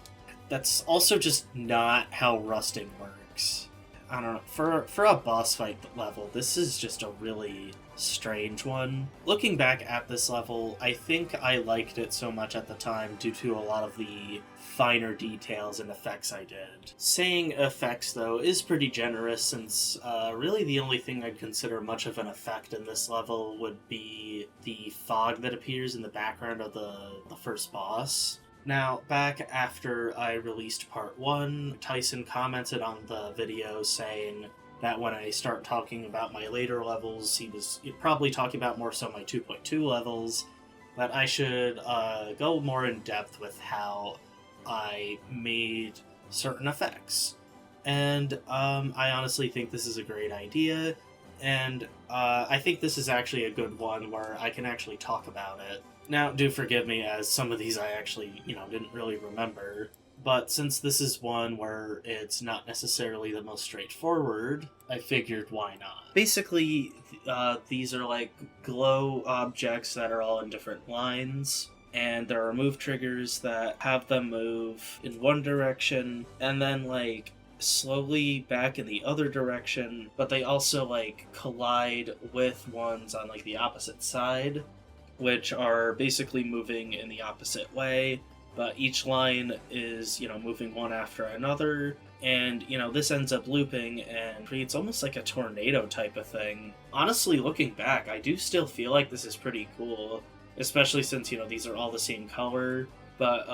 That's also just not how rusting works. I don't know, for a boss fight level, this is just a really strange one. Looking back at this level, I think I liked it so much at the time due to a lot of the finer details and effects I did. Saying effects, though, is pretty generous, since really the only thing I'd consider much of an effect in this level would be the fog that appears in the background of the first boss. Now, back after I released part 1, Tyson commented on the video saying that when I start talking about my later levels, he'd probably talking about more so my 2.2 levels, that I should go more in depth with how I made certain effects. And I honestly think this is a great idea, and I think this is actually a good one where I can actually talk about it. Now, do forgive me, as some of these I actually, didn't really remember, but since this is one where it's not necessarily the most straightforward, I figured why not. Basically, these are like glow objects that are all in different lines, and there are move triggers that have them move in one direction, and then like slowly back in the other direction, but they also like collide with ones on like the opposite side, which are basically moving in the opposite way, but each line is, moving one after another, and, this ends up looping and creates almost like a tornado type of thing. Honestly, looking back, I do still feel like this is pretty cool, especially since, these are all the same color, but,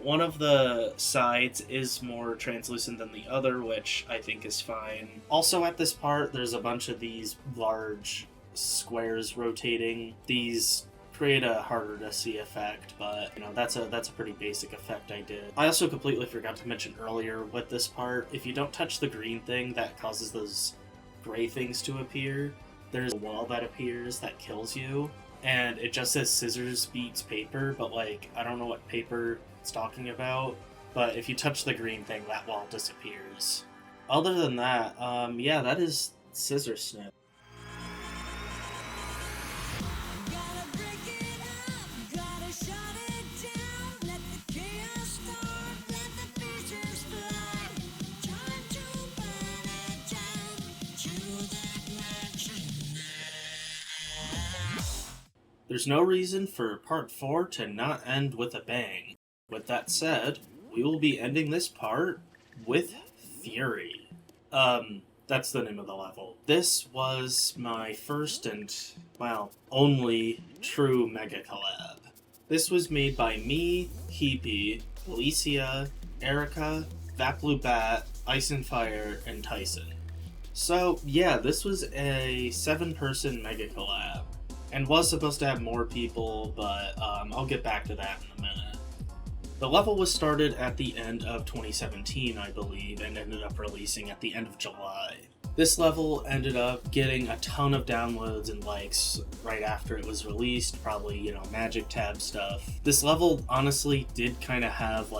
one of the sides is more translucent than the other, which I think is fine. Also at this part, there's a bunch of these large squares rotating. These create a harder to see effect, but that's a pretty basic effect I did. I also completely forgot to mention earlier with this part, if you don't touch the green thing that causes those gray things to appear, there's a wall that appears that kills you, and it just says scissors beats paper, but like I don't know what paper it's talking about, but if you touch the green thing, that wall disappears. Other than that, yeah, that is Scissor Snip. There's no reason for part 4 to not end with a bang. With that said, we will be ending this part with Fury. That's the name of the level. This was my first and, only true mega collab. This was made by me, Heapy, Alicia, Erica, That Blue Bat, Ice and Fire, and Tyson. So, yeah, this was a 7-person mega collab, and was supposed to have more people, but I'll get back to that in a minute. The level was started at the end of 2017, I believe, and ended up releasing at the end of July. This level ended up getting a ton of downloads and likes right after it was released, probably, Magic Tab stuff. This level honestly did kind of have,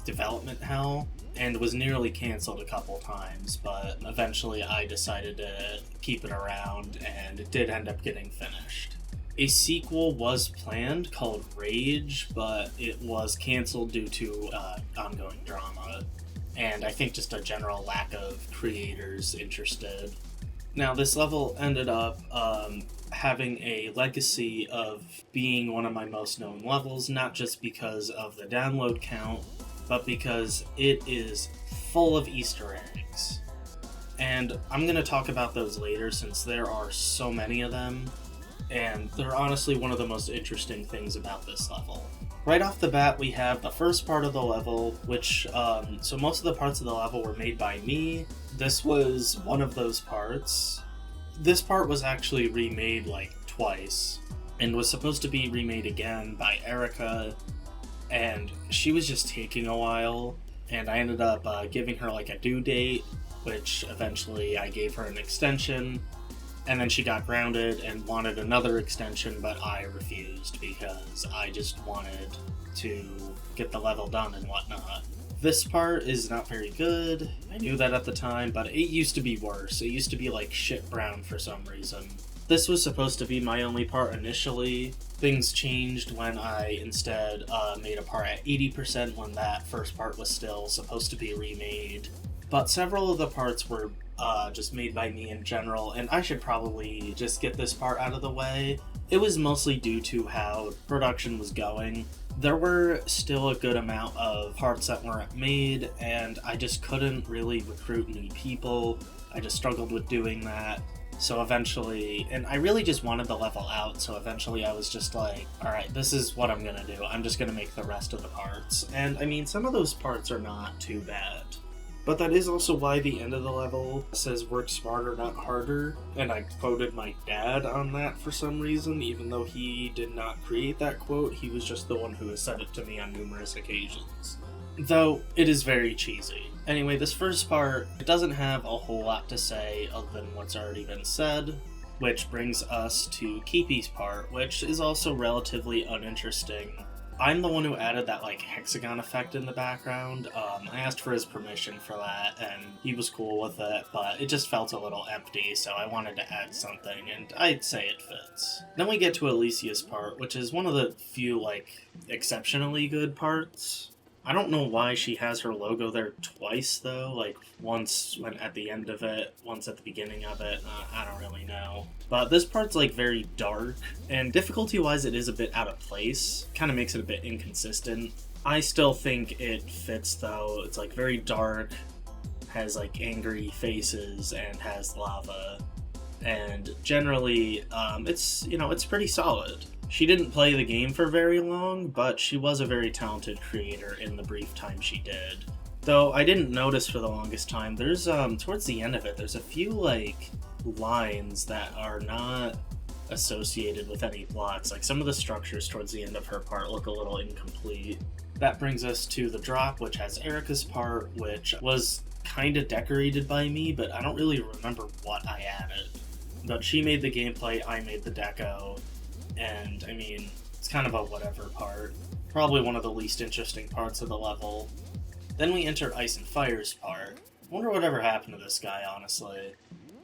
development hell, and was nearly canceled a couple times, but eventually I decided to keep it around, and it did end up getting finished. A sequel was planned called Rage, but it was canceled due to ongoing drama, and I think just a general lack of creators interested. Now, this level ended up having a legacy of being one of my most known levels, not just because of the download count, but because it is full of Easter eggs. And I'm going to talk about those later since there are so many of them, and they're honestly one of the most interesting things about this level. Right off the bat, we have the first part of the level, which, so most of the parts of the level were made by me. This was one of those parts. This part was actually remade like twice, and was supposed to be remade again by Erica, and she was just taking a while, and I ended up giving her like a due date, which eventually I gave her an extension, and then she got grounded and wanted another extension, but I refused because I just wanted to get the level done and whatnot. This part is not very good. I knew that at the time, but it used to be worse. It used to be like shit brown for some reason. This was supposed to be my only part initially. Things changed when I instead made a part at 80% when that first part was still supposed to be remade. But several of the parts were just made by me in general, and I should probably just get this part out of the way. It was mostly due to how production was going. There were still a good amount of parts that weren't made, and I just couldn't really recruit new people. I just struggled with doing that. So eventually, and I really just wanted the level out, so eventually I was just like, alright, this is what I'm gonna do. I'm just gonna make the rest of the parts. And I mean, some of those parts are not too bad. But that is also why the end of the level says work smarter, not harder, and I quoted my dad on that for some reason, even though he did not create that quote, he was just the one who has said it to me on numerous occasions. Though, it is very cheesy. Anyway, this first part, it doesn't have a whole lot to say other than what's already been said, which brings us to Kipi's part, which is also relatively uninteresting. I'm the one who added that like hexagon effect in the background. I asked for his permission for that, and he was cool with it, but it just felt a little empty, so I wanted to add something, and I'd say it fits. Then we get to Alicia's part, which is one of the few like exceptionally good parts. I don't know why she has her logo there twice, though. Like, once when at the end of it, once at the beginning of it. I don't really know. But this part's, like, very dark, and difficulty-wise it is a bit out of place. Kind of makes it a bit inconsistent. I still think it fits, though. It's, like, very dark, has, like, angry faces, and has lava. And generally, it's pretty solid. She didn't play the game for very long, but she was a very talented creator in the brief time she did. Though I didn't notice for the longest time, there's, towards the end of it, there's a few, like, lines that are not associated with any plots. Like, some of the structures towards the end of her part look a little incomplete. That brings us to the drop, which has Erica's part, which was kind of decorated by me, but I don't really remember what I added. But she made the gameplay, I made the deco. And, I mean, it's kind of a whatever part. Probably one of the least interesting parts of the level. Then we enter Ice and Fire's part. Wonder whatever happened to this guy, honestly.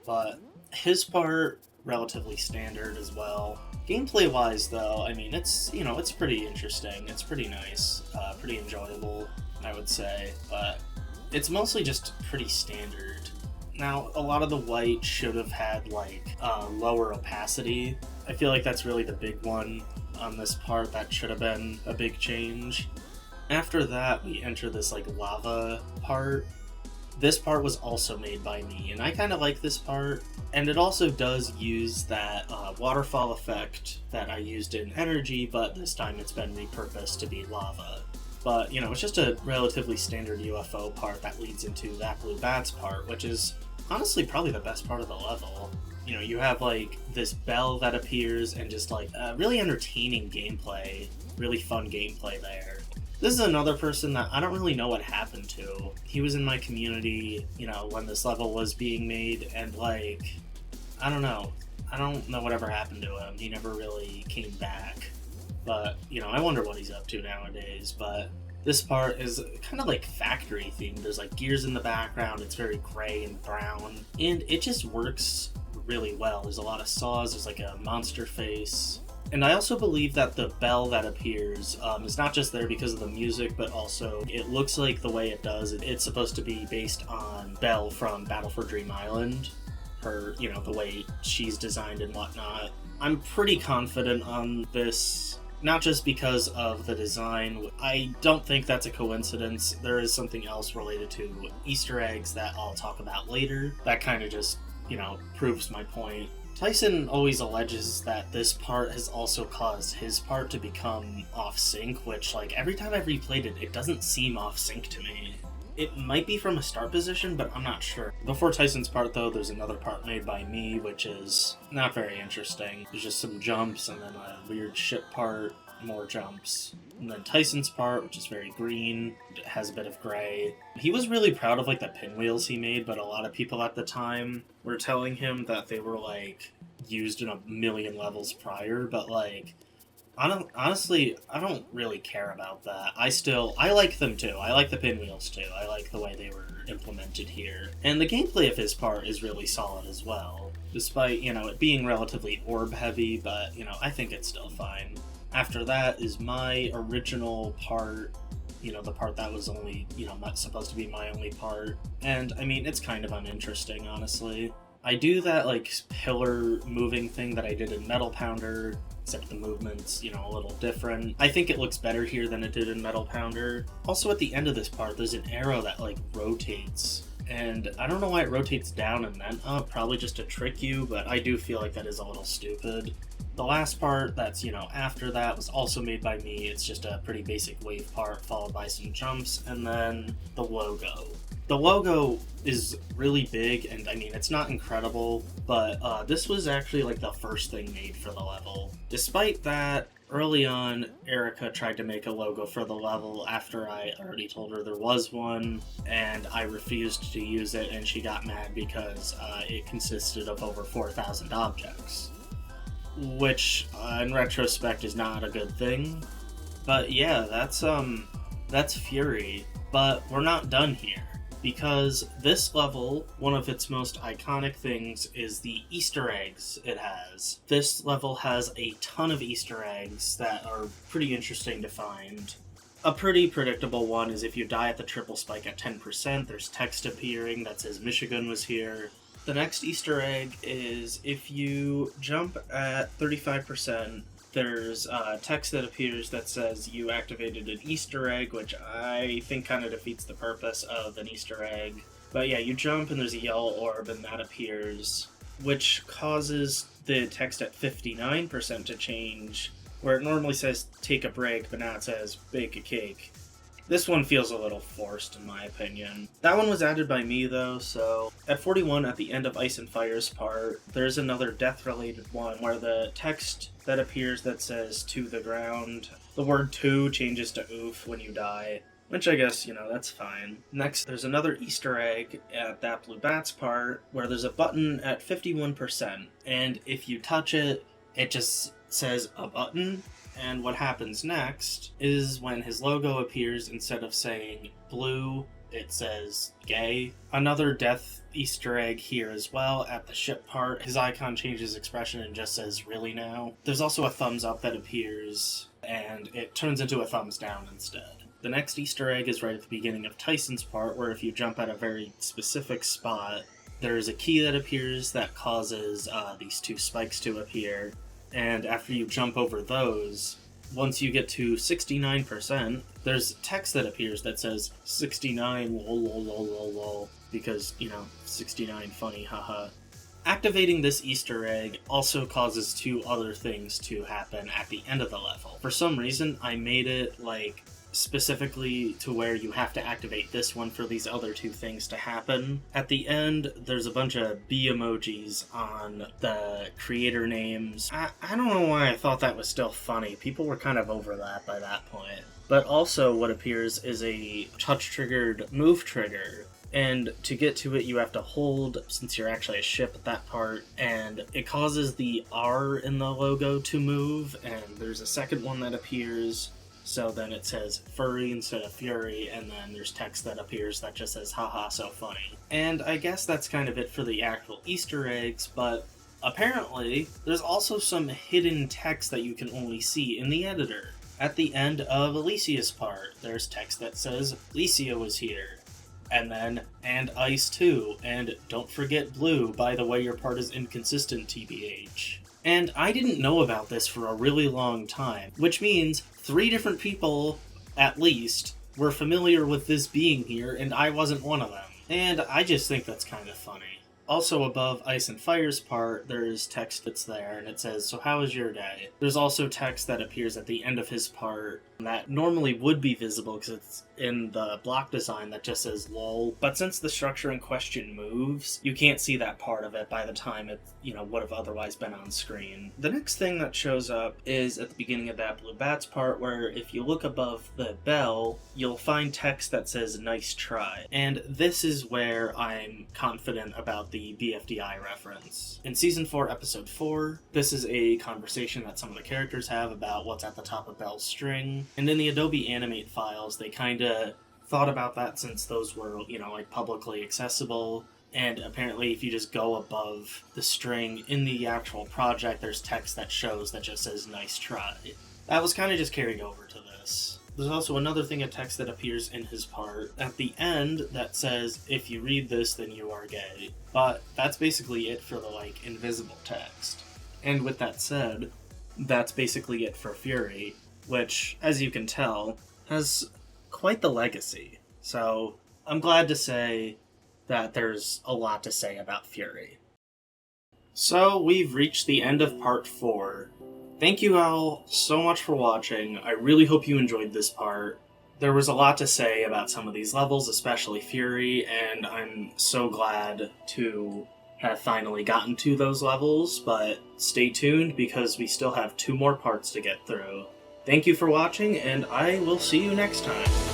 But his part, relatively standard as well. Gameplay-wise, though, I mean, it's pretty interesting. It's pretty nice. Pretty enjoyable, I would say. But it's mostly just pretty standard. Now, a lot of the white should have had, like, lower opacity. I feel like that's really the big one on this part. That should have been a big change. After that, we enter this, like, lava part. This part was also made by me, and I kind of like this part. And it also does use that waterfall effect that I used in Energy, but this time it's been repurposed to be lava. But, it's just a relatively standard UFO part that leads into that Blue Bats part, which is honestly probably the best part of the level. You have, like, this bell that appears and just, like, really entertaining gameplay, really fun gameplay there. This is another person that I don't really know what happened to. He was in my community, when this level was being made, and, like, I don't know. I don't know whatever happened to him. He never really came back. But, I wonder what he's up to nowadays, but this part is kind of like factory themed. There's like gears in the background, it's very gray and brown, and it just works really well. There's a lot of saws, there's like a monster face. And I also believe that the bell that appears is not just there because of the music, but also it looks like the way it does, it's supposed to be based on Bell from Battle for Dream Island. her, the way she's designed and whatnot. I'm pretty confident on this, not just because of the design. I don't think that's a coincidence. There is something else related to Easter eggs that I'll talk about later that kind of just, proves my point. Tyson always alleges that this part has also caused his part to become off-sync, which, every time I've replayed it, it doesn't seem off-sync to me. It might be from a start position, but I'm not sure. Before Tyson's part, though, there's another part made by me, which is not very interesting. There's just some jumps, and then a weird ship part, more jumps. And then Tyson's part, which is very green, it has a bit of gray. He was really proud of, the pinwheels he made, but a lot of people at the time were telling him that they were, used in a million levels prior, but, honestly, I don't really care about that. I like them too. I like the pinwheels too. I like the way they were implemented here. And the gameplay of his part is really solid as well. Despite, it being relatively orb heavy, but, I think it's still fine. After that is my original part, the part that was only, not supposed to be my only part. And, it's kind of uninteresting, honestly. I do that, pillar moving thing that I did in Metal Pounder, except the movement's, a little different. I think it looks better here than it did in Metal Pounder. Also, at the end of this part, there's an arrow that, rotates. And I don't know why it rotates down and then up, probably just to trick you, but I do feel like that is a little stupid. The last part that's, after that was also made by me. It's just a pretty basic wave part followed by some jumps, and then the logo. The logo is really big, and it's not incredible, but this was actually the first thing made for the level. Despite that, early on, Erica tried to make a logo for the level after I already told her there was one, and I refused to use it, and she got mad because it consisted of over 4,000 objects. Which, in retrospect, is not a good thing. But yeah, that's Fury. But we're not done here. Because this level, one of its most iconic things is the Easter eggs it has. This level has a ton of Easter eggs that are pretty interesting to find. A pretty predictable one is if you die at the triple spike at 10%, there's text appearing that says Michigan was here. The next Easter egg is if you jump at 35%, there's text that appears that says you activated an Easter egg, which I think kind of defeats the purpose of an Easter egg. But yeah, you jump and there's a yellow orb and that appears, which causes the text at 59% to change, where it normally says take a break, but now it says bake a cake. This one feels a little forced, in my opinion. That one was added by me, though, so... At 41, at the end of Ice and Fire's part, there's another death-related one where the text that appears that says to the ground, the word to changes to oof when you die, which I guess, that's fine. Next, there's another Easter egg at that Blue Bats part where there's a button at 51%, and if you touch it, it just says a button. And what happens next is when his logo appears, instead of saying blue, it says gay. Another death Easter egg here as well at the ship part. His icon changes expression and just says really now. There's also a thumbs up that appears, and it turns into a thumbs down instead. The next Easter egg is right at the beginning of Tyson's part, where if you jump at a very specific spot, there's a key that appears that causes these two spikes to appear. And after you jump over those, once you get to 69%, there's text that appears that says 69 lol lol lol lol lol, because, 69 funny, haha. Activating this Easter egg also causes two other things to happen at the end of the level. For some reason, I made it, specifically to where you have to activate this one for these other two things to happen. At the end, there's a bunch of bee emojis on the creator names. I don't know why I thought that was still funny. People were kind of over that by that point. But also what appears is a touch-triggered move trigger. And to get to it, you have to hold, since you're actually a ship at that part, and it causes the R in the logo to move, and there's a second one that appears. So then it says furry instead of fury, and then there's text that appears that just says haha so funny. And I guess that's kind of it for the actual Easter eggs, but apparently there's also some hidden text that you can only see in the editor. At the end of Alicia's part, there's text that says Alicia was here. and ice too, and don't forget blue, by the way your part is inconsistent, TBH. And I didn't know about this for a really long time, which means 3 different people, at least, were familiar with this being here, and I wasn't one of them. And I just think that's kind of funny. Also above Ice and Fire's part, there's text that's there, and it says, "So how was your day?" There's also text that appears at the end of his part that normally would be visible because it's in the block design that just says lol. But since the structure in question moves, you can't see that part of it by the time it, would have otherwise been on screen. The next thing that shows up is at the beginning of that Blue Bats part, where if you look above the bell, you'll find text that says "nice try." And this is where I'm confident about the BFDI reference. In Season 4, Episode 4, this is a conversation that some of the characters have about what's at the top of Bell's string. And in the Adobe Animate files, they kinda thought about that since those were, publicly accessible. And apparently if you just go above the string in the actual project, there's text that shows that just says "nice try." That was kind of just carried over to this. There's also another thing of text that appears in his part at the end that says, "If you read this, then you are gay." But that's basically it for the, invisible text. And with that said, that's basically it for Fury, which, as you can tell, has quite the legacy. So I'm glad to say that there's a lot to say about Fury. So we've reached the end of part 4. Thank you all so much for watching. I really hope you enjoyed this part. There was a lot to say about some of these levels, especially Fury, and I'm so glad to have finally gotten to those levels, but stay tuned because we still have 2 more parts to get through. Thank you for watching, and I will see you next time.